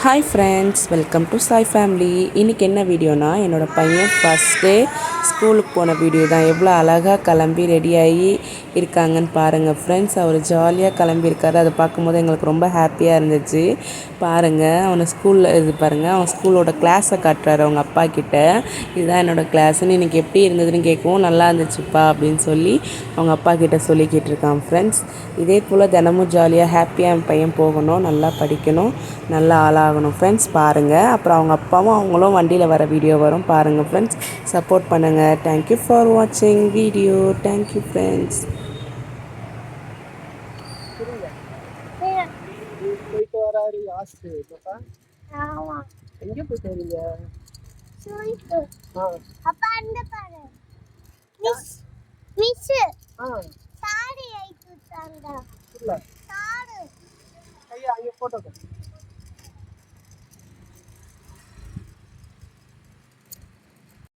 Hi friends, welcome to Sai family. இன்றைக்கி என்ன வீடியோனா, என்னோடய பையன் ஃபஸ்ட் டே ஸ்கூலுக்கு போன வீடியோ தான். எவ்வளோ அழகாக கிளம்பி ரெடியாகி இருக்காங்கன்னு பாருங்கள் ஃப்ரெண்ட்ஸ். அவர் ஜாலியாக கிளம்பியிருக்காரு. அதை பார்க்கும்போது எங்களுக்கு ரொம்ப ஹாப்பியாக இருந்துச்சு. பாருங்கள், அவனை ஸ்கூலில் இது பாருங்கள், அவன் ஸ்கூலோட கிளாஸை காட்டுறாரு அவங்க அப்பா கிட்ட. இதுதான் என்னோடய கிளாஸுன்னு. இன்றைக்கி எப்படி இருந்ததுன்னு கேட்கவும், நல்லா இருந்துச்சுப்பா அப்படின்னு சொல்லி அவங்க அப்பா கிட்ட சொல்லிக்கிட்டு இருக்கான் ஃப்ரெண்ட்ஸ். இதே போல் தினமும் ஜாலியாக ஹாப்பியாக என் பையன் போகணும், நல்லா படிக்கணும், நல்லா ஆளாகணும் ஃப்ரெண்ட்ஸ். பாருங்கள், அப்புறம் அவங்க அப்பாவும் அவங்களும் வண்டியில் வர வீடியோ வரும் பாருங்கள் ஃப்ரெண்ட்ஸ். சப்போர்ட் பண்ணுங்கள். தேங்க்யூ ஃபார் வாட்சிங் வீடியோ. Thank you friends. போயிட்டு வராரு யாஸ்து பாப்பா. ஆமா, எங்க போயிட்டு வரீங்க? ஸ்கூலுக்கு. அப்பா அந்த பாரு மிஸ் சாரி ஐட்டுட்டாங்க. இல்ல சாரி கையா அங்க போட்டோ